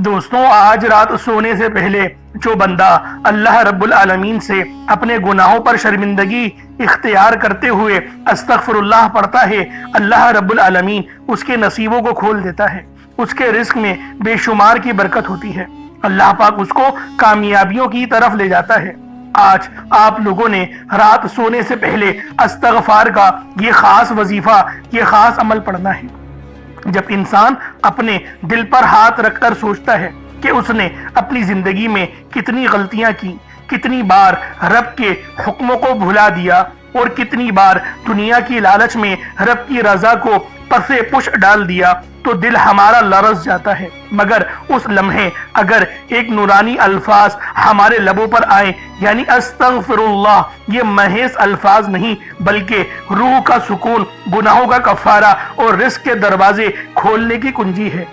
دوستوں، آج رات سونے سے پہلے جو بندہ اللہ رب العالمین سے اپنے گناہوں پر شرمندگی اختیار کرتے ہوئے استغفر اللہ پڑھتا ہے، اللہ رب العالمین اس کے نصیبوں کو کھول دیتا ہے، اس کے رزق میں بے شمار کی برکت ہوتی ہے، اللہ پاک اس کو کامیابیوں کی طرف لے جاتا ہے۔ آج آپ لوگوں نے رات سونے سے پہلے استغفار کا یہ خاص وظیفہ، یہ خاص عمل پڑھنا ہے۔ جب انسان اپنے دل پر ہاتھ رکھ کر سوچتا ہے کہ اس نے اپنی زندگی میں کتنی غلطیاں کی، کتنی بار رب کے حکموں کو بھلا دیا اور کتنی بار دنیا کی لالچ میں رب کی رضا کو پسے پش ڈال دیا، تو دل ہمارا لرز جاتا ہے۔ مگر اس لمحے اگر ایک نورانی الفاظ ہمارے لبوں پر آئے، یعنی استغفر اللہ، یہ محض الفاظ نہیں بلکہ روح کا سکون، گناہوں کا کفارہ اور رزق کے دروازے کھولنے کی کنجی ہے۔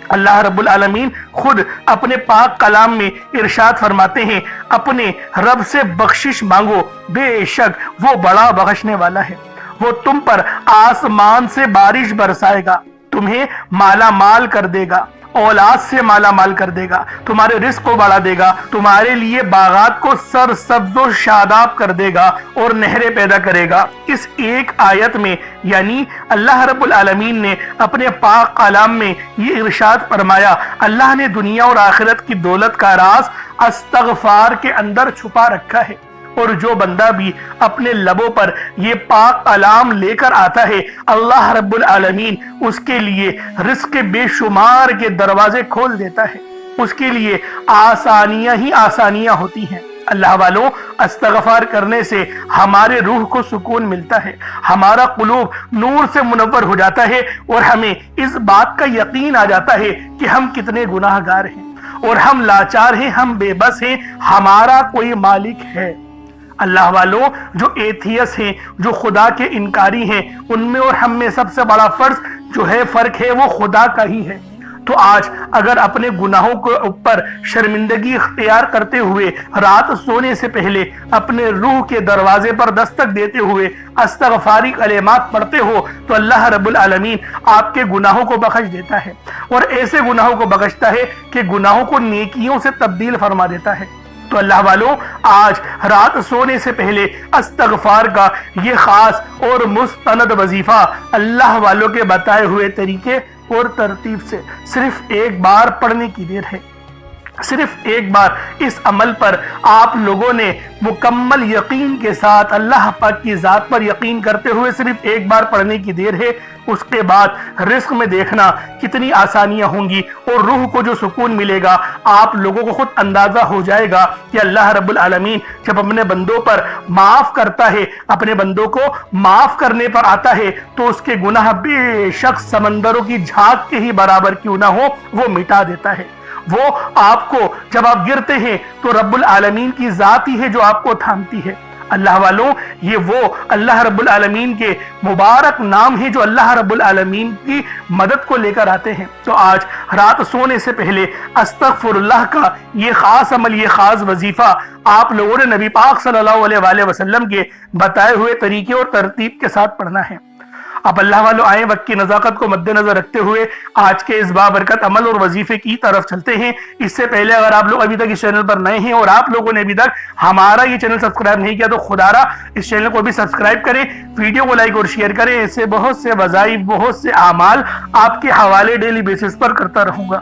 اللہ رب العالمین خود اپنے پاک کلام میں ارشاد فرماتے ہیں، اپنے رب سے بخشش مانگو، بے شک وہ بڑا بخشنے والا ہے۔ وہ تم پر آسمان سے بارش برسائے گا، تمہیں مالا مال کر دے گا، اولاد سے مالا مال کر دے گا، تمہارے رزق کو بڑھا دے گا، تمہارے لیے باغات کو سرسبز و شاداب کر دے گا اور نہریں پیدا کرے گا۔ اس ایک آیت میں یعنی اللہ رب العالمین نے اپنے پاک کلام میں یہ ارشاد فرمایا، اللہ نے دنیا اور آخرت کی دولت کا راز استغفار کے اندر چھپا رکھا ہے۔ اور جو بندہ بھی اپنے لبوں پر یہ پاک کلام لے کر آتا ہے، اللہ رب العالمین اس کے لیے رزق کے بے شمار کے دروازے کھول دیتا ہے، اس کے لیے آسانیاں ہی آسانیاں ہوتی ہیں۔ اللہ والوں، استغفار کرنے سے ہمارے روح کو سکون ملتا ہے، ہمارا قلوب نور سے منور ہو جاتا ہے اور ہمیں اس بات کا یقین آ جاتا ہے کہ ہم کتنے گناہ گار ہیں اور ہم لاچار ہیں، ہم بے بس ہیں، ہمارا کوئی مالک ہے۔ اللہ والوں، جو ایتھیس ہیں، جو خدا کے انکاری ہیں، ان میں اور ہم میں سب سے بڑا فرق ہے وہ خدا کا ہی ہے۔ تو آج اگر اپنے گناہوں کے اوپر شرمندگی اختیار کرتے ہوئے رات سونے سے پہلے اپنے روح کے دروازے پر دستک دیتے ہوئے استغفاری کلمات پڑھتے ہو، تو اللہ رب العالمین آپ کے گناہوں کو بخش دیتا ہے، اور ایسے گناہوں کو بخشتا ہے کہ گناہوں کو نیکیوں سے تبدیل فرما دیتا ہے۔ تو اللہ والوں، آج رات سونے سے پہلے استغفار کا یہ خاص اور مستند وظیفہ اللہ والوں کے بتائے ہوئے طریقے اور ترتیب سے صرف ایک بار پڑھنے کی دیر ہے۔ صرف ایک بار اس عمل پر آپ لوگوں نے مکمل یقین کے ساتھ اللہ پاک کی ذات پر یقین کرتے ہوئے صرف ایک بار پڑھنے کی دیر ہے۔ اس کے بعد رزق میں دیکھنا کتنی آسانیاں ہوں گی اور روح کو جو سکون ملے گا، آپ لوگوں کو خود اندازہ ہو جائے گا کہ اللہ رب العالمین جب اپنے بندوں پر معاف کرتا ہے، اپنے بندوں کو معاف کرنے پر آتا ہے، تو اس کے گناہ بے شک سمندروں کی جھاگ کے ہی برابر کیوں نہ ہو، وہ مٹا دیتا ہے۔ وہ آپ کو جب آپ گرتے ہیں تو رب العالمین کی ذات ہی ہے جو آپ کو تھامتی ہے۔ اللہ والوں، یہ وہ اللہ رب العالمین کے مبارک نام ہیں جو اللہ رب العالمین کی مدد کو لے کر آتے ہیں۔ تو آج رات سونے سے پہلے استغفر اللہ کا یہ خاص عمل، یہ خاص وظیفہ آپ لوگوں نے نبی پاک صلی اللہ علیہ وآلہ وسلم کے بتائے ہوئے طریقے اور ترتیب کے ساتھ پڑھنا ہے۔ اب اللہ والوں، آئیں وقت کی نزاکت کو مد نظر رکھتے ہوئے آج کے اس بابرکت عمل اور وظیفے کی طرف چلتے ہیں۔ اس سے پہلے اگر آپ لوگ ابھی تک اس چینل پر نئے ہیں اور آپ لوگوں نے ابھی تک ہمارا یہ چینل سبسکرائب نہیں کیا، تو خدا را اس چینل کو بھی سبسکرائب کریں، ویڈیو کو لائک اور شیئر کریں۔ ایسے بہت سے وظائف، بہت سے اعمال آپ کے حوالے ڈیلی بیسس پر کرتا رہوں گا۔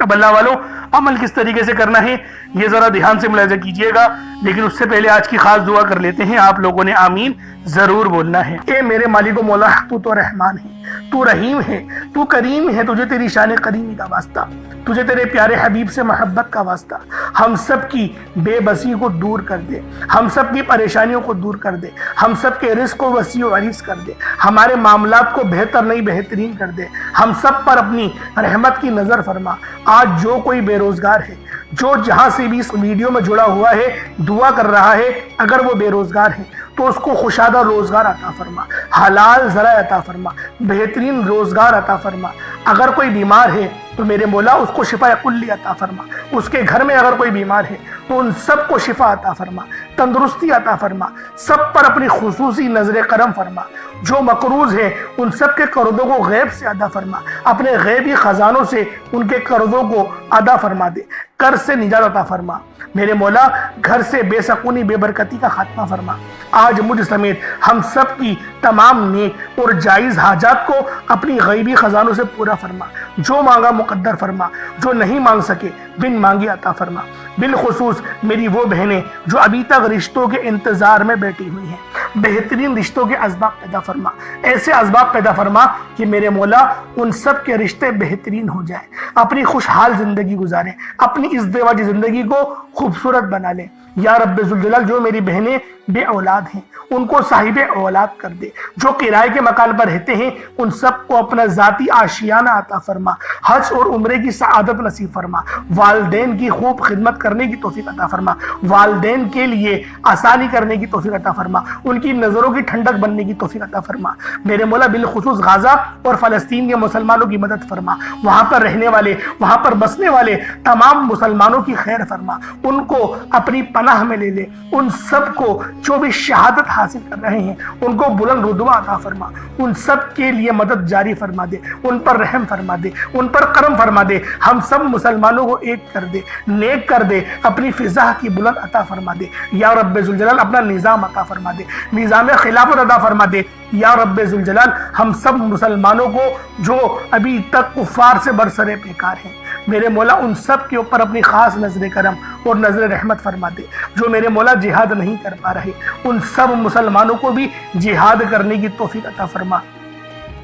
اب اللہ والوں، عمل کس طریقے سے کرنا ہے یہ ذرا دھیان سے ملاحظہ کیجئے گا، لیکن اس سے پہلے آج کی خاص دعا کر لیتے ہیں۔ آپ لوگوں نے آمین ضرور بولنا ہے۔ اے میرے مالک و مولا، تو رحمان ہے، تو رحیم ہے، تو کریم ہے، تجھے تیری شان قدیمی کا واسطہ، تجھے تیرے پیارے حبیب سے محبت کا واسطہ، ہم سب کی بے بسی کو دور کر دے، ہم سب کی پریشانیوں کو دور کر دے، ہم سب کے رزق کو وسیع و عریض کر دے، ہمارے معاملات کو بہتر نہیں بہترین کر دے، ہم سب پر اپنی رحمت کی نظر فرما۔ آج جو کوئی بے روزگار ہے، جو جہاں سے بھی اس ویڈیو میں جڑا ہوا ہے، دعا کر رہا ہے، اگر وہ بے روزگار ہے تو اس کو خوشادہ روزگار عطا فرما، حلال ذرائع عطا فرما، بہترین روزگار عطا فرما۔ اگر کوئی بیمار ہے تو میرے مولا اس کو شفا کلی عطا فرما، اس کے گھر میں اگر کوئی بیمار ہے تو ان سب کو شفا عطا فرما، تندرستی عطا فرما، سب پر اپنی خصوصی نظر کرم فرما۔ جو مقروض ہیں ان سب کے قرضوں کو غیب سے ادا فرما، اپنے غیبی خزانوں سے ان کے قرضوں کو ادا فرما دے، قرض سے نجات عطا فرما۔ میرے مولا گھر سے بے سکونی بے برکتی کا خاتمہ فرما۔ آج مجھ سمیت ہم سب کی تمام نیک اور جائز حاجات کو اپنی غیبی خزانوں سے پورا فرما، جو مانگا مقدر فرما، جو نہیں مانگ سکے بن مانگی عطا فرما۔ بالخصوص میری وہ بہنیں جو ابھی تک رشتوں کے انتظار میں بیٹھی ہوئی ہیں، بہترین رشتوں کے اسباب پیدا فرما، ایسے اسباب پیدا فرما کہ میرے مولا ان سب کے رشتے بہترین ہو جائیں، اپنی خوشحال زندگی گزاریں، اپنی ازدواجی زندگی کو خوبصورت بنا لیں۔ یا رب ذوالجلال جو میری بہنیں بے اولاد ہیں ان کو صاحب اولاد کر دے، جو کرائے کے مکان پر رہتے ہیں ان سب کو اپنا ذاتی آشیانہ عطا فرما، حج اور عمرے کی سعادت نصیب فرما، والدین کی خوب خدمت کرنے کی توفیق عطا فرما، والدین کے لیے آسانی کرنے کی توفیق عطا فرما، ان کی نظروں کی ٹھنڈک بننے کی توفیق عطا فرما۔ میرے مولا بالخصوص غزہ اور فلسطین کے مسلمانوں کی مدد فرما، وہاں پر رہنے والے، وہاں پر بسنے والے تمام مسلمانوں کی خیر فرما، ان کو اپنی پناہ میں لے لے، ان سب کو جو بھی شہادت حاصل کر رہے ہیں ان کو بلند رتبہ عطا فرما، ان سب کے لیے مدد جاری فرما دے، ان پر رحم فرما دے، ان پر کرم فرما دے، ہم سب مسلمانوں کو ایک کر دے، نیک کر دے، اپنی فضا کی بلند عطا فرما دے۔ یا رب ذوالجلال اپنا نظام عطا فرما دے، نظام خلافت عطا فرما دے۔ یا رب ذوالجلال ہم سب مسلمانوں کو جو ابھی تک کفار سے برسرے پیکار ہیں میرے مولا ان سب کے اوپر اپنی خاص نظر کرم اور نظر رحمت فرما دے۔ جو میرے مولا جہاد نہیں کر پا رہے ان سب مسلمانوں کو بھی جہاد کرنے کی توفیق عطا فرما،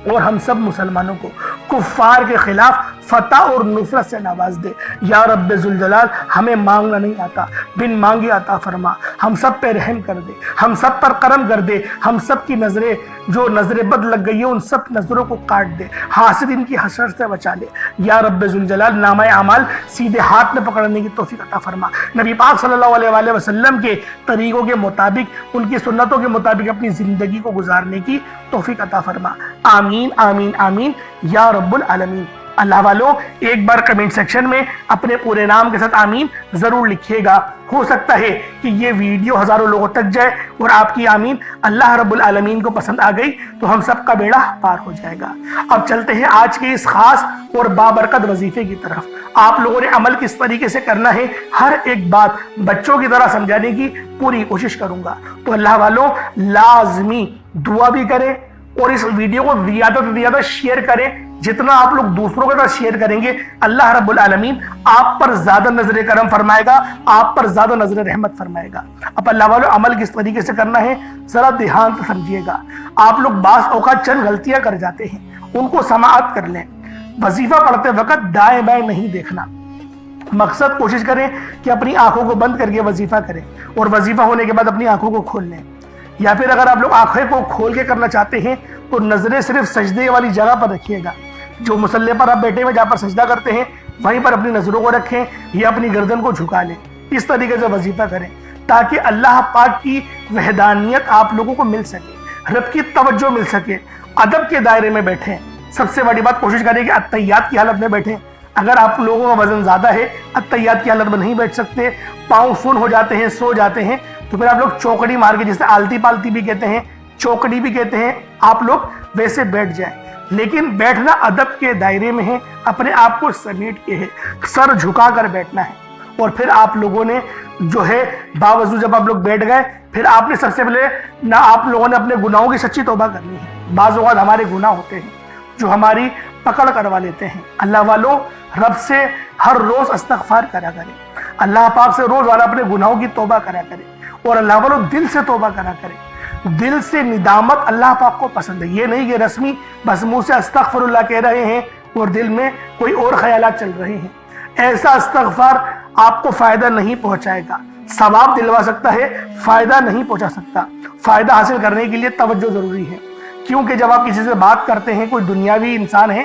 اور ہم سب مسلمانوں کو کفار کے خلاف فتح اور نصرت سے نواز دے۔ یا رب ذوالجلال ہمیں مانگنا نہیں آتا، بن مانگے عطا فرما، ہم سب پہ رحم کر دے، ہم سب پر کرم کر دے، ہم سب کی نظریں جو نظر بد لگ گئی ہے ان سب نظروں کو کاٹ دے، حاسد ان کی حسرت سے بچا لے۔ یا رب ذوالجلال نامہ اعمال سیدھے ہاتھ میں پکڑنے کی توفیق عطا فرما، نبی پاک صلی اللہ علیہ وآلہ وسلم کے طریقوں کے مطابق، ان کی سنتوں کے مطابق اپنی زندگی کو گزارنے کی توفیق عطا فرما۔ آمین آمین آمین یا رب العالمین۔ اللہ والوں ایک بار کمنٹ سیکشن میں اپنے پورے نام کے ساتھ آمین ضرور لکھیے گا، ہو سکتا ہے کہ یہ ویڈیو ہزاروں لوگوں تک جائے اور آپ کی آمین اللہ رب العالمین کو پسند آ گئی تو ہم سب کا بیڑا پار ہو جائے گا۔ اب چلتے ہیں آج کے اس خاص اور بابرکت وظیفے کی طرف۔ آپ لوگوں نے عمل کس طریقے سے کرنا ہے ہر ایک بات بچوں کی طرح سمجھانے کی پوری کوشش کروں گا، تو اللہ والوں لازمی دعا بھی کریں اور اس ویڈیو کو زیادہ سے زیادہ شیئر کریں۔ جتنا آپ لوگ دوسروں کے ساتھ شیئر کریں گے اللہ رب العالمین آپ پر زیادہ نظر کرم فرمائے گا، آپ پر زیادہ نظر رحمت فرمائے گا۔ اب اللہ والوں عمل کس طریقے سے کرنا ہے ذرا دھیان سے سمجھیے گا۔ آپ لوگ بعض اوقات چند غلطیاں کر جاتے ہیں، ان کو سماعت کر لیں۔ وظیفہ پڑھتے وقت دائیں بائیں نہیں دیکھنا، مقصد کوشش کریں کہ اپنی آنکھوں کو بند کر کے وظیفہ کریں اور وظیفہ ہونے کے بعد اپنی آنکھوں کو کھول لیں، یا پھر اگر آپ لوگ آنکھیں کو کھول کے کرنا چاہتے ہیں تو نظریں صرف سجدے والی جگہ پر رکھیے گا، جو مصلی پر آپ بیٹھے ہوئے جہاں پر سجدہ کرتے ہیں وہیں پر اپنی نظروں کو رکھیں یا اپنی گردن کو جھکا لیں۔ اس طریقے سے وظیفہ کریں تاکہ اللہ پاک کی وحدانیت آپ لوگوں کو مل سکے، رب کی توجہ مل سکے، ادب کے دائرے میں بیٹھیں۔ سب سے بڑی بات کوشش کریں کہ اتحیات کی حالت میں بیٹھیں۔ اگر آپ لوگوں کا وزن زیادہ ہے اتحیات کی حالت میں نہیں بیٹھ سکتے، پاؤں سن ہو جاتے ہیں، سو جاتے ہیں، تو پھر آپ لوگ چوکڑی مار کے، جسے آلتی پالتی بھی کہتے ہیں، چوکڑی بھی کہتے ہیں، آپ لوگ ویسے بیٹھ جائیں، لیکن بیٹھنا ادب کے دائرے میں ہے، اپنے آپ کو سمیٹ کے ہے، سر جھکا کر بیٹھنا ہے۔ اور پھر آپ لوگوں نے جو ہے باوضو جب آپ لوگ بیٹھ گئے پھر آپ نے سب سے پہلے نہ آپ لوگوں نے اپنے گناہوں کی سچی توبہ کرنی ہے۔ بعض اوقات ہمارے گناہ ہوتے ہیں جو ہماری پکڑ کروا لیتے ہیں۔ اللہ والوں رب سے ہر روز استغفار کرا کریں، اللہ پاک سے روزانہ اپنے گناہوں کی توبہ کرا کریں، اور اللہ والوں دل سے توبہ کرا کریں۔ دل سے ندامت اللہ پاک کو پسند ہے، یہ نہیں کہ رسمی بس منہ سے استغفر اللہ کہہ رہے ہیں اور دل میں کوئی اور خیالات چل رہے ہیں۔ ایسا استغفار آپ کو فائدہ نہیں پہنچائے گا، ثواب دلوا سکتا ہے، فائدہ نہیں پہنچا سکتا۔ فائدہ حاصل کرنے کے لیے توجہ ضروری ہے، کیونکہ جب آپ کسی سے بات کرتے ہیں، کوئی دنیاوی انسان ہے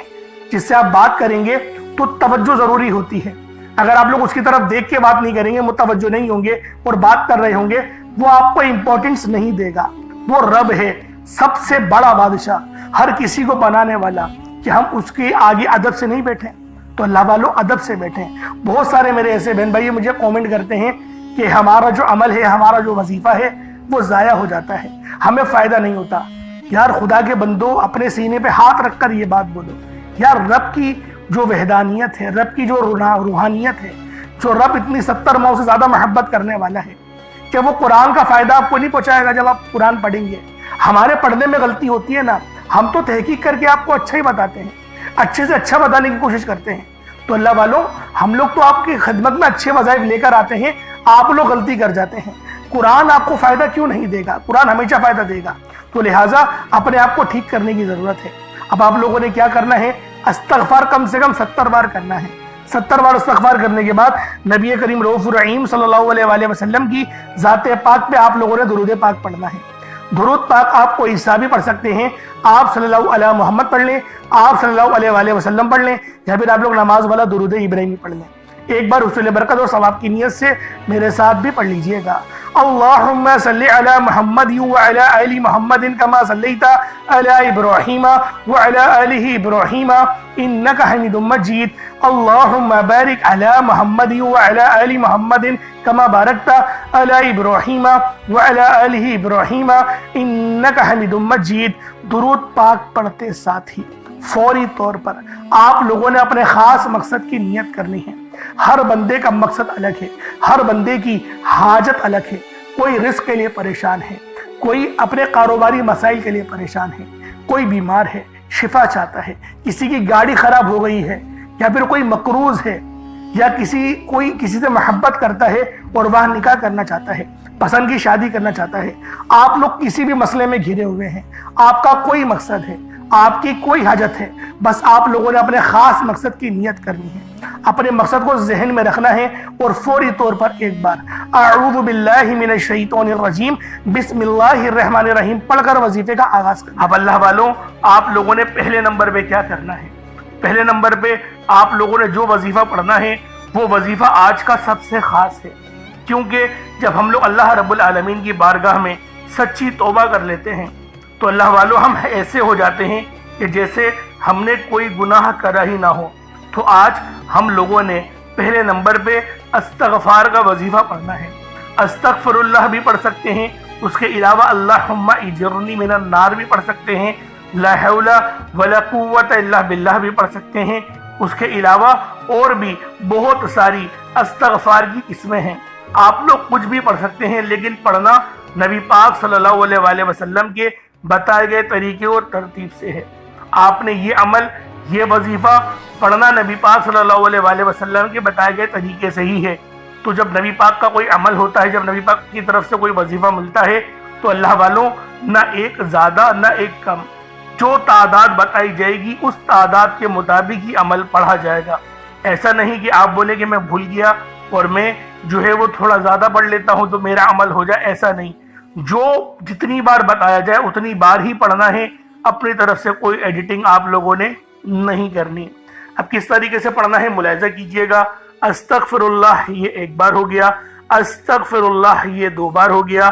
جس سے آپ بات کریں گے تو توجہ ضروری ہوتی ہے۔ اگر آپ لوگ اس کی طرف دیکھ کے بات نہیں کریں گے، متوجہ نہیں ہوں گے اور بات کر رہے ہوں گے، وہ آپ کو امپورٹنس نہیں دے گا۔ وہ رب ہے، سب سے بڑا بادشاہ، ہر کسی کو بنانے والا، کہ ہم اس کے آگے ادب سے نہیں بیٹھیں۔ تو اللہ والوں ادب سے بیٹھیں۔ بہت سارے میرے ایسے بہن بھائی مجھے کومنٹ کرتے ہیں کہ ہمارا جو عمل ہے، ہمارا جو وظیفہ ہے وہ ضائع ہو جاتا ہے، ہمیں فائدہ نہیں ہوتا۔ یار خدا کے بندو اپنے سینے پہ ہاتھ رکھ کر یہ بات بولو، یار رب کی جو وحدانیت ہے، رب کی جو روحانیت ہے، جو رب اتنی 70 ماؤں سے زیادہ محبت کرنے والا ہے، کہ وہ قرآن کا فائدہ آپ کو نہیں پہنچائے گا جب آپ قرآن پڑھیں گے؟ ہمارے پڑھنے میں غلطی ہوتی ہے نا، ہم تو تحقیق کر کے آپ کو اچھا ہی بتاتے ہیں، اچھے سے اچھا بتانے کی کوشش کرتے ہیں۔ تو اللہ والوں، ہم لوگ تو آپ کی خدمت میں اچھے وظائف لے کر آتے ہیں، آپ لوگ غلطی کر جاتے ہیں۔ قرآن آپ کو فائدہ کیوں نہیں دے گا؟ قرآن ہمیشہ فائدہ دے گا۔ تو لہٰذا اپنے آپ کو ٹھیک کرنے کی ضرورت ہے۔ اب آپ لوگوں نے کیا کرنا ہے؟ استغفار کم سے کم 70 بار کرنا ہے۔ 70 بار استغفار کرنے کے بعد نبی کریم رؤوف الرحیم صلی اللہ علیہ وآلہ وسلم کی ذات پاک پہ آپ لوگوں نے درود پاک پڑھنا ہے۔ درود پاک آپ کو عیسیٰ بھی پڑھ سکتے ہیں، آپ صلی اللہ علیہ محمد پڑھ لیں، آپ صلی اللہ علیہ وآلہ وسلم پڑھ لیں، یا پھر آپ لوگ نماز والا درود ابراہیمی پڑھ لیں۔ ایک بار حصول برکت اور ثواب کی نیت سے میرے ساتھ بھی پڑھ لیجئے گا۔ اللہم صلی علی محمد وعلی آل محمد کما صلیت علی ابراہیم وعلی آل ابراہیم انک حمید مجید۔ اللہم بارک علی محمد وعلی آل محمد کما بارکت علی ابراہیم وعلی آل ابراہیم انک حمید مجید۔ درود پاک پڑھتے ساتھ ہی فوری طور پر آپ لوگوں نے اپنے خاص مقصد کی نیت کرنی ہے۔ ہر بندے کا مقصد الگ ہے، ہر بندے کی حاجت الگ ہے۔ کوئی رزق کے لیے پریشان ہے، کوئی اپنے کاروباری مسائل کے لیے پریشان ہے، کوئی بیمار ہے شفا چاہتا ہے، کسی کی گاڑی خراب ہو گئی ہے، یا پھر کوئی مقروض ہے، یا کوئی کسی سے محبت کرتا ہے اور وہاں نکاح کرنا چاہتا ہے، پسند کی شادی کرنا چاہتا ہے۔ آپ لوگ کسی بھی مسئلے میں گھرے ہوئے ہیں، آپ کا کوئی مقصد ہے، آپ کی کوئی حاجت ہے، بس آپ لوگوں نے اپنے خاص مقصد کی نیت کرنی ہے، اپنے مقصد کو ذہن میں رکھنا ہے، اور فوری طور پر ایک بار اعوذ باللہ من الشیطان الرجیم بسم اللہ الرحمن الرحیم پڑھ کر وظیفے کا آغاز کرنا۔ اب اللہ والوں، آپ لوگوں نے پہلے نمبر پہ کیا کرنا ہے؟ پہلے نمبر پہ آپ لوگوں نے جو وظیفہ پڑھنا ہے وہ وظیفہ آج کا سب سے خاص ہے، کیونکہ جب ہم لوگ اللہ رب العالمین کی بارگاہ میں سچی توبہ کر لیتے ہیں تو اللہ والوں ہم ایسے ہو جاتے ہیں کہ جیسے ہم نے کوئی گناہ کرا ہی نہ ہو۔ تو آج ہم لوگوں نے پہلے نمبر پہ استغفار کا وظیفہ پڑھنا ہے۔ استغفر اللہ بھی پڑھ سکتے ہیں، اس کے علاوہ اللہم اجرنی من النار بھی پڑھ سکتے ہیں، لا حول ولا قوت الا باللہ بھی پڑھ سکتے ہیں۔ اس کے علاوہ اور بھی بہت ساری استغفار کی قسمیں ہیں، آپ لوگ کچھ بھی پڑھ سکتے ہیں، لیکن پڑھنا نبی پاک صلی اللہ علیہ وآلہ وسلم کے بتائے گئے طریقے اور ترتیب سے ہے۔ آپ نے یہ عمل، یہ وظیفہ پڑھنا نبی پاک صلی اللہ علیہ وآلہ وسلم کے بتائے گئے طریقے سے ہی ہے۔ تو جب نبی پاک کا کوئی عمل ہوتا ہے، جب نبی پاک کی طرف سے کوئی وظیفہ ملتا ہے، تو اللہ والوں نہ ایک زیادہ نہ ایک کم، جو تعداد بتائی جائے گی اس تعداد کے مطابق ہی عمل پڑھا جائے گا۔ ایسا نہیں کہ آپ بولے کہ میں بھول گیا اور میں جو ہے وہ تھوڑا زیادہ پڑھ لیتا ہوں تو میرا عمل ہو جائے، ایسا نہیں۔ جو جتنی بار بتایا جائے اتنی بار ہی پڑھنا ہے، اپنی طرف سے کوئی ایڈیٹنگ آپ لوگوں نے نہیں کرنی۔ اب کس طریقے سے پڑھنا ہے ملاحظہ کیجئے گا۔ استغفر اللہ یہ ایک بار ہو گیا، استغفر اللہ یہ 2 بار ہو گیا،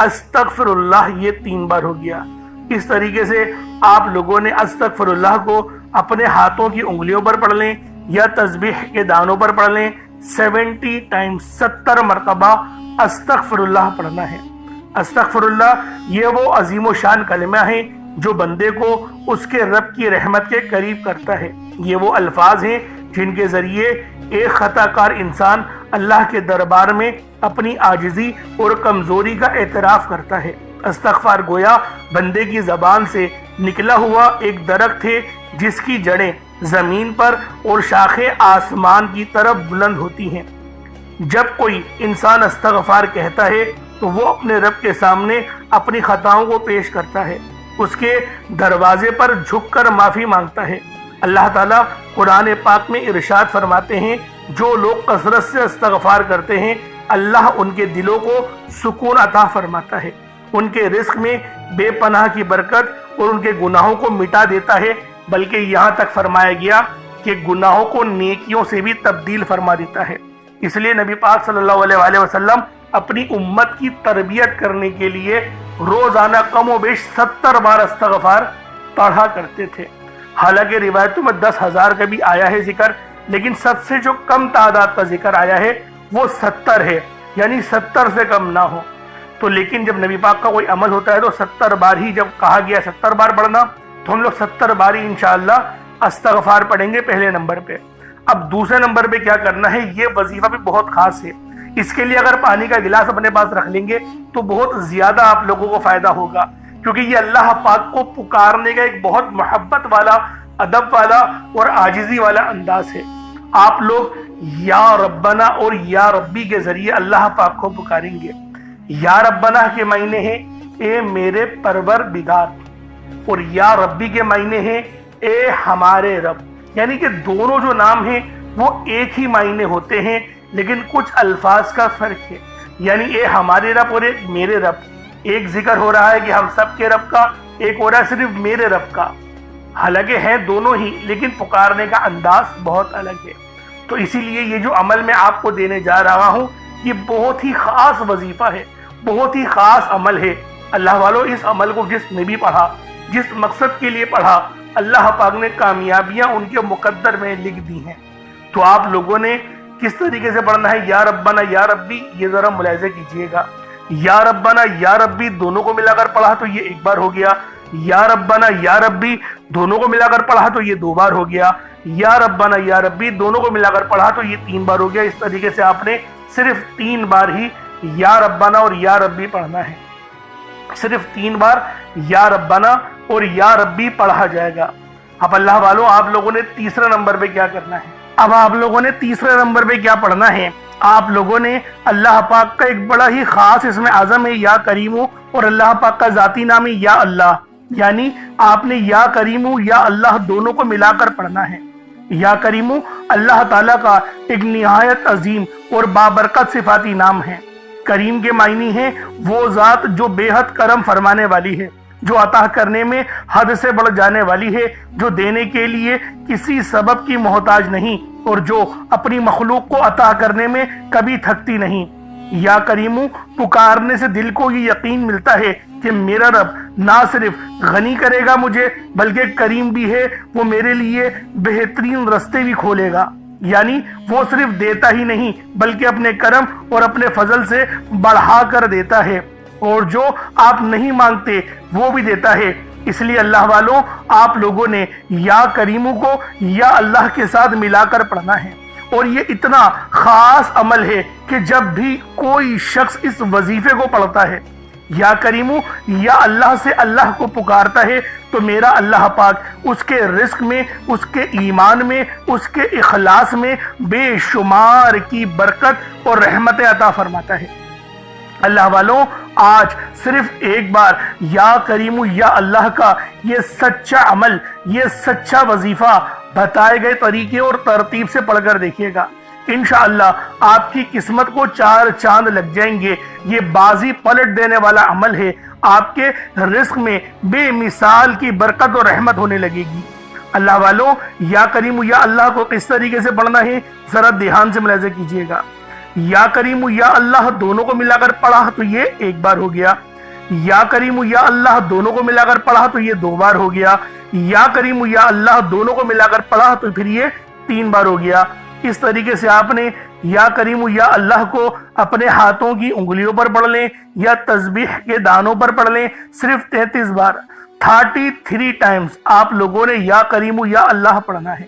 استغفر اللہ یہ 3 بار ہو گیا۔ اس طریقے سے آپ لوگوں نے استغفر اللہ کو اپنے ہاتھوں کی انگلیوں پر پڑھ لیں یا تسبیح کے دانوں پر پڑھ لیں۔ 70 ٹائمز 70 مرتبہ استغفر اللہ پڑھنا ہے۔ استغفر اللہ یہ وہ عظیم و شان کلمہ ہے جو بندے کو اس کے رب کی رحمت کے قریب کرتا ہے۔ یہ وہ الفاظ ہیں جن کے ذریعے ایک خطا کار انسان اللہ کے دربار میں اپنی عاجزی اور کمزوری کا اعتراف کرتا ہے۔ استغفار گویا بندے کی زبان سے نکلا ہوا ایک درخت ہے جس کی جڑیں زمین پر اور شاخیں آسمان کی طرف بلند ہوتی ہیں۔ جب کوئی انسان استغفار کہتا ہے تو وہ اپنے رب کے سامنے اپنی خطاؤں کو پیش کرتا ہے، اس کے دروازے پر جھک کر معافی مانگتا ہے۔ اللہ تعالیٰ قرآن پاک میں ارشاد فرماتے ہیں، جو لوگ کثرت سے استغفار کرتے ہیں اللہ ان کے دلوں کو سکون عطا فرماتا ہے، ان کے رزق میں بے پناہ کی برکت اور ان کے گناہوں کو مٹا دیتا ہے، بلکہ یہاں تک فرمایا گیا کہ گناہوں کو نیکیوں سے بھی تبدیل فرما دیتا ہے۔ اس لیے نبی پاک صلی اللہ علیہ وآلہ وسلم اپنی امت کی تربیت کرنے کے لیے روزانہ کم و بیش 70 بار استغفار پڑھا کرتے تھے۔ حالانکہ روایتوں میں 10,000 کا بھی آیا ہے ذکر، لیکن سب سے جو کم تعداد کا ذکر آیا ہے وہ 70 ہے، یعنی 70 سے کم نہ ہو۔ تو لیکن جب نبی پاک کا کوئی عمل ہوتا ہے تو 70 بار ہی جب کہا گیا 70 بار پڑھنا، تو ہم لوگ 70 بار ہی انشاءاللہ استغفار پڑھیں گے پہلے نمبر پہ۔ اب دوسرے نمبر پہ کیا کرنا ہے، یہ وظیفہ بھی بہت خاص ہے، اس کے لیے اگر پانی کا گلاس اپنے پاس رکھ لیں گے تو بہت زیادہ آپ لوگوں کو فائدہ ہوگا، کیونکہ یہ اللہ پاک کو پکارنے کا ایک بہت محبت والا، ادب والا اور عاجزی والا انداز ہے۔ آپ لوگ یا ربنا اور یا ربی کے ذریعے اللہ پاک کو پکاریں گے۔ یا ربنا کے معنی ہیں اے میرے پروردگار، اور یا ربی کے معنی ہیں اے ہمارے رب، یعنی کہ دونوں جو نام ہیں وہ ایک ہی معنی ہوتے ہیں لیکن کچھ الفاظ کا فرق ہے، یعنی اے ہمارے رب اور ایک میرے رب، ایک ذکر ہو رہا ہے کہ ہم سب کے رب کا، ایک ہو رہا ہے صرف میرے رب کا، حالانکہ ہیں دونوں ہی لیکن پکارنے کا انداز بہت الگ ہے۔ تو اسی لیے یہ جو عمل میں آپ کو دینے جا رہا ہوں یہ بہت ہی خاص وظیفہ ہے، بہت ہی خاص عمل ہے۔ اللہ والو، اس عمل کو جس نے بھی پڑھا، جس مقصد کے لیے پڑھا، اللہ پاک نے کامیابیاں ان کے مقدر میں لکھ دی ہیں۔ تو آپ لوگوں نے کس طریقے سے پڑھنا ہے، یا ربنا یا ربی، یہ ذرا ملاحظہ کیجئے گا۔ یا ربنا یا ربی دونوں کو ملا کر پڑھا تو یہ ایک بار ہو گیا، یا ربنا یا ربی دونوں کو ملا کر پڑھا تو یہ 2 بار ہو گیا، یا ربنا یا ربی دونوں کو ملا کر پڑھا تو یہ 3 بار ہو گیا۔ اس طریقے سے آپ نے صرف 3 بار ہی یا ربنا اور یا ربی پڑھنا ہے، صرف 3 بار یا ربنا اور یا ربی پڑھا جائے گا۔ اب اللہ والوں، آپ لوگوں نے تیسرے نمبر پہ کیا کرنا ہے، اب آپ لوگوں نے تیسرے نمبر پہ کیا پڑھنا ہے، آپ لوگوں نے اللہ پاک کا ایک بڑا ہی خاص اسم اعظم ہے یا کریم، اور اللہ پاک کا ذاتی نام ہے یا اللہ، یعنی آپ نے یا کریم یا اللہ دونوں کو ملا کر پڑھنا ہے۔ یا کریم اللہ تعالیٰ کا ایک نہایت عظیم اور بابرکت صفاتی نام ہے۔ کریم کے معنی ہے وہ ذات جو بے حد کرم فرمانے والی ہے، جو عطا کرنے میں حد سے بڑھ جانے والی ہے، جو دینے کے لیے کسی سبب کی محتاج نہیں، اور جو اپنی مخلوق کو عطا کرنے میں کبھی تھکتی نہیں۔ یا کریم پکارنے سے دل کو یہ یقین ملتا ہے کہ میرا رب نہ صرف غنی کرے گا مجھے بلکہ کریم بھی ہے، وہ میرے لیے بہترین رستے بھی کھولے گا، یعنی وہ صرف دیتا ہی نہیں بلکہ اپنے کرم اور اپنے فضل سے بڑھا کر دیتا ہے، اور جو آپ نہیں مانگتے وہ بھی دیتا ہے۔ اس لیے اللہ والوں، آپ لوگوں نے یا کریم کو یا اللہ کے ساتھ ملا کر پڑھنا ہے، اور یہ اتنا خاص عمل ہے کہ جب بھی کوئی شخص اس وظیفے کو پڑھتا ہے، یا کریم یا اللہ سے اللہ کو پکارتا ہے، تو میرا اللہ پاک اس کے رزق میں، اس کے ایمان میں، اس کے اخلاص میں بے شمار کی برکت اور رحمت عطا فرماتا ہے۔ اللہ والوں، آج صرف ایک بار یا کریم یا اللہ کا یہ سچا عمل، یہ سچا وظیفہ بتائے گئے طریقے اور ترتیب سے پڑھ کر دیکھیے گا، انشاءاللہ آپ کی قسمت کو 4 چاند لگ جائیں گے۔ یہ بازی پلٹ دینے والا عمل ہے، آپ کے رزق میں بے مثال کی برکت اور رحمت ہونے لگے گی۔ اللہ والوں، یا کریم یا اللہ کو کس طریقے سے پڑھنا ہے ذرا دھیان سے ملاحظہ کیجئے گا۔ یا کریم یا اللہ دونوں کو ملا کر پڑھا تو یہ 1 بار ہو گیا، یا کریم یا اللہ دونوں کو ملا کر پڑھا تو یہ 2 بار ہو گیا، یا کریم یا اللہ دونوں کو ملا کر پڑھا تو پھر یہ 3 بار ہو گیا۔ اس طریقے سے آپ نے یا کریم یا اللہ کو اپنے ہاتھوں کی انگلیوں پر پڑھ لیں یا تسبیح کے دانوں پر پڑھ لیں، صرف 33 بار 33 ٹائمز آپ لوگوں نے یا کریم یا اللہ پڑھنا ہے۔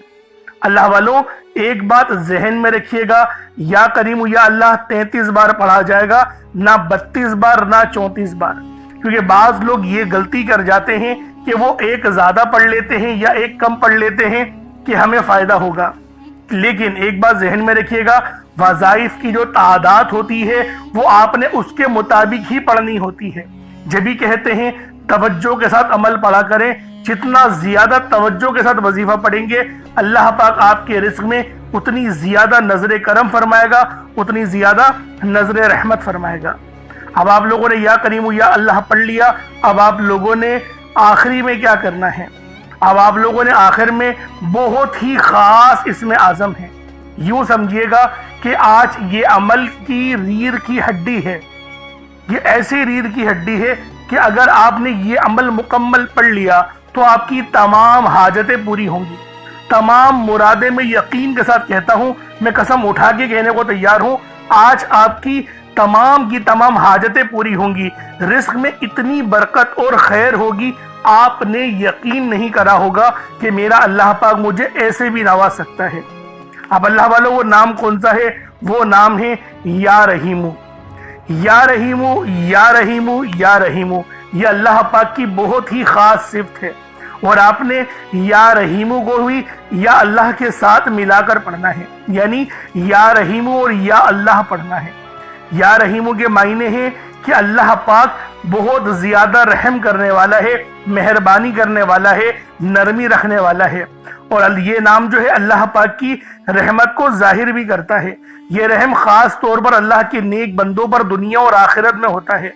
اللہ والوں، ایک بات ذہن میں رکھیے گا، یا کریم یا اللہ 33 بار پڑھا جائے گا، نہ 32 بار نہ 34 بار، کیونکہ بعض لوگ یہ غلطی کر جاتے ہیں کہ وہ ایک زیادہ پڑھ لیتے ہیں یا ایک کم پڑھ لیتے ہیں کہ ہمیں فائدہ ہوگا۔ لیکن ایک بات ذہن میں رکھیے گا، وظائف کی جو تعداد ہوتی ہے وہ آپ نے اس کے مطابق ہی پڑھنی ہوتی ہے۔ جب بھی کہتے ہیں توجہ کے ساتھ عمل پڑھا کریں، جتنا زیادہ توجہ کے ساتھ وظیفہ پڑھیں گے اللہ پاک آپ کے رزق میں اتنی زیادہ نظر کرم فرمائے گا، اتنی زیادہ نظر رحمت فرمائے گا۔ اب آپ لوگوں نے یا کریم یا اللہ پڑھ لیا، اب آپ لوگوں نے آخری میں کیا کرنا ہے، اب آپ لوگوں نے آخر میں بہت ہی خاص اسم اعظم ہے۔ یوں سمجھیے گا کہ آج یہ عمل کی ریڑھ کی ہڈی ہے، یہ ایسی ریڑھ کی ہڈی ہے کہ اگر آپ نے یہ عمل مکمل پڑھ لیا تو آپ کی تمام حاجتیں پوری ہوں گی، تمام مرادیں میں یقین کے ساتھ کہتا ہوں، میں قسم اٹھا کے کہنے کو تیار ہوں، آج آپ کی تمام کی تمام حاجتیں پوری ہوں گی، رزق میں اتنی برکت اور خیر ہوگی، آپ نے یقین نہیں کرا ہوگا کہ میرا اللہ پاک مجھے ایسے بھی نواز سکتا ہے۔ اب اللہ والوں وہ نام کون سا ہے؟ وہ نام ہے یا رحیمو۔ یا رحیمو، یا رحیمو، یا رحیمو، یہ اللہ پاک کی بہت ہی خاص صفت ہے، اور آپ نے یا رحیمو کو بھی یا اللہ کے ساتھ ملا کر پڑھنا ہے، یعنی یا رحیمو اور یا اللہ پڑھنا ہے۔ یا رحیمو کے معنی ہیں کہ اللہ پاک بہت زیادہ رحم کرنے والا ہے، مہربانی کرنے والا ہے، نرمی رکھنے والا ہے، اور یہ نام جو ہے اللہ پاک کی رحمت کو ظاہر بھی کرتا ہے۔ یہ رحم خاص طور پر اللہ کے نیک بندوں پر دنیا اور آخرت میں ہوتا ہے۔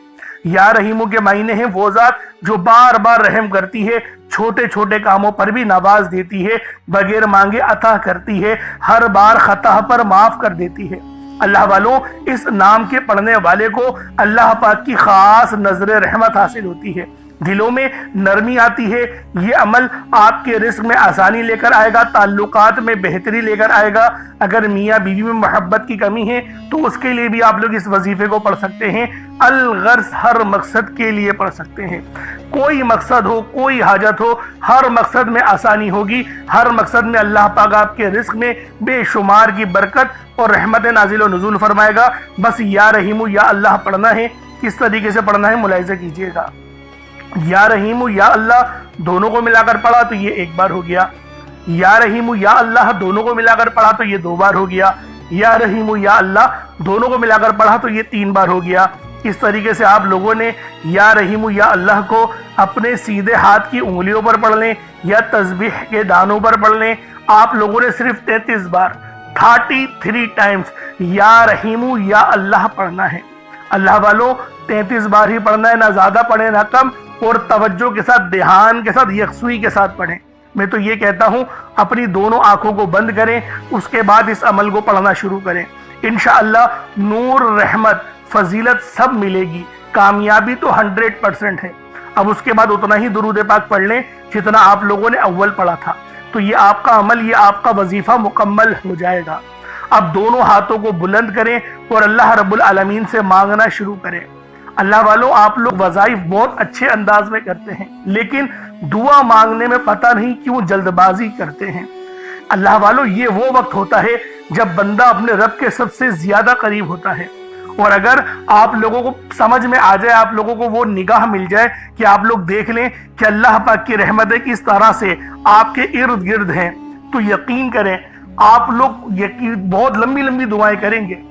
یا رحیمو کے معنی ہیں وہ ذات جو بار بار رحم کرتی ہے، چھوٹے چھوٹے کاموں پر بھی نواز دیتی ہے، بغیر مانگے عطا کرتی ہے، ہر بار خطا پر معاف کر دیتی ہے۔ اللہ والوں، اس نام کے پڑھنے والے کو اللہ پاک کی خاص نظر رحمت حاصل ہوتی ہے، دلوں میں نرمی آتی ہے۔ یہ عمل آپ کے رزق میں آسانی لے کر آئے گا، تعلقات میں بہتری لے کر آئے گا۔ اگر میاں بیوی میں محبت کی کمی ہے تو اس کے لیے بھی آپ لوگ اس وظیفے کو پڑھ سکتے ہیں۔ الغرض ہر مقصد کے لیے پڑھ سکتے ہیں، کوئی مقصد ہو، کوئی حاجت ہو، ہر مقصد میں آسانی ہوگی، ہر مقصد میں اللہ پاک آپ کے رزق میں بے شمار کی برکت اور رحمت نازل و نزول فرمائے گا۔ بس یا رحیمو یا اللہ پڑھنا ہے۔ کس طریقے سے پڑھنا ہے ملاحظہ کیجئے گا۔ یا رحیمو یا اللہ دونوں کو ملا کر پڑھا تو یہ ایک بار ہو گیا، یا رحیمو یا اللہ دونوں کو ملا کر پڑھا تو یہ 2 بار ہو گیا، یا رحیمو یا اللہ دونوں کو ملا کر پڑھا تو یہ 3 بار ہو گیا۔ اس طریقے سے آپ لوگوں نے یا رحیمو یا اللہ کو اپنے سیدھے ہاتھ کی انگلیوں پر پڑھ لیں یا تسبیح کے دانوں پر پڑھ لیں۔ آپ لوگوں نے صرف 33 بار 33 ٹائمز یا رحیمو یا اللہ پڑھنا ہے۔ اللہ والوں 33 بار ہی پڑھنا ہے، نہ زیادہ پڑھیں نہ کم، اور توجہ کے ساتھ، دھیان کے ساتھ، یکسوئی کے ساتھ پڑھیں۔ میں تو یہ کہتا ہوں اپنی دونوں آنکھوں کو بند کریں، اس کے بعد اس عمل کو پڑھنا شروع کریں۔ انشاءاللہ نور، رحمت، فضیلت سب ملے گی، کامیابی تو 100% ہے۔ اب اس کے بعد اتنا ہی درود پاک پڑھ لیں جتنا آپ لوگوں نے اول پڑھا تھا، تو یہ آپ کا عمل، یہ آپ کا وظیفہ مکمل ہو جائے گا۔ اب دونوں ہاتھوں کو بلند کریں اور اللہ رب العالمین سے مانگنا شروع کریں۔ اللہ والوں، آپ لوگ وظائف بہت اچھے انداز میں کرتے ہیں، لیکن دعا مانگنے میں پتہ نہیں کیوں جلد بازی کرتے ہیں۔ اللہ والوں، یہ وہ وقت ہوتا ہے جب بندہ اپنے رب کے سب سے زیادہ قریب ہوتا ہے، اور اگر آپ لوگوں کو سمجھ میں آ جائے، آپ لوگوں کو وہ نگاہ مل جائے کہ آپ لوگ دیکھ لیں کہ اللہ پاک کی رحمتیں کس طرح سے آپ کے ارد گرد ہیں، تو یقین کریں آپ لوگ بہت لمبی لمبی دعائیں کریں گے،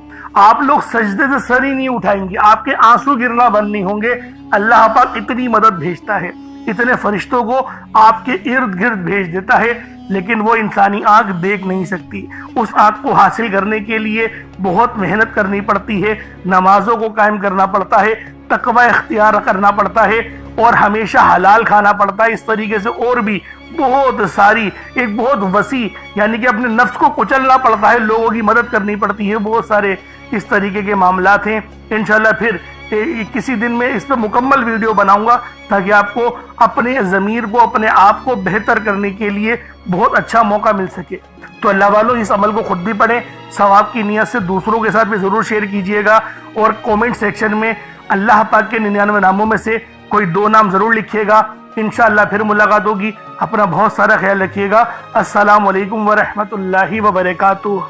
آپ لوگ سجدے سے سر ہی نہیں اٹھائیں گے، آپ کے آنسو گرنا بند نہیں ہوں گے۔ اللہ پاک اتنی مدد بھیجتا ہے، اتنے فرشتوں کو آپ کے ارد گرد بھیج دیتا ہے، لیکن وہ انسانی آنکھ دیکھ نہیں سکتی۔ اس آنکھ کو حاصل کرنے کے لیے بہت محنت کرنی پڑتی ہے، نمازوں کو قائم کرنا پڑتا ہے، تقوی اختیار کرنا پڑتا ہے، اور ہمیشہ حلال کھانا پڑتا ہے۔ اس طریقے سے اور بھی بہت ساری، ایک بہت وسیع، یعنی کہ اپنے نفس کو کچلنا پڑتا ہے، لوگوں کی مدد کرنی پڑتی ہے، بہت سارے اس طریقے کے معاملات ہیں۔ انشاءاللہ پھر کسی دن میں اس پہ مکمل ویڈیو بناؤں گا، تاکہ آپ کو اپنے ضمیر کو، اپنے آپ کو بہتر کرنے کے لیے بہت اچھا موقع مل سکے۔ تو اللہ والوں، اس عمل کو خود بھی پڑھیں، ثواب کی نیت سے دوسروں کے ساتھ بھی ضرور شیئر کیجئے گا، اور کومنٹ سیکشن میں اللہ پاک کے 99 ناموں میں سے کوئی 2 نام ضرور لکھیے گا۔ انشاءاللہ پھر ملاقات ہوگی۔ اپنا بہت سارا خیال رکھیے گا۔ السلام علیکم ورحمۃ اللہ وبرکاتہ۔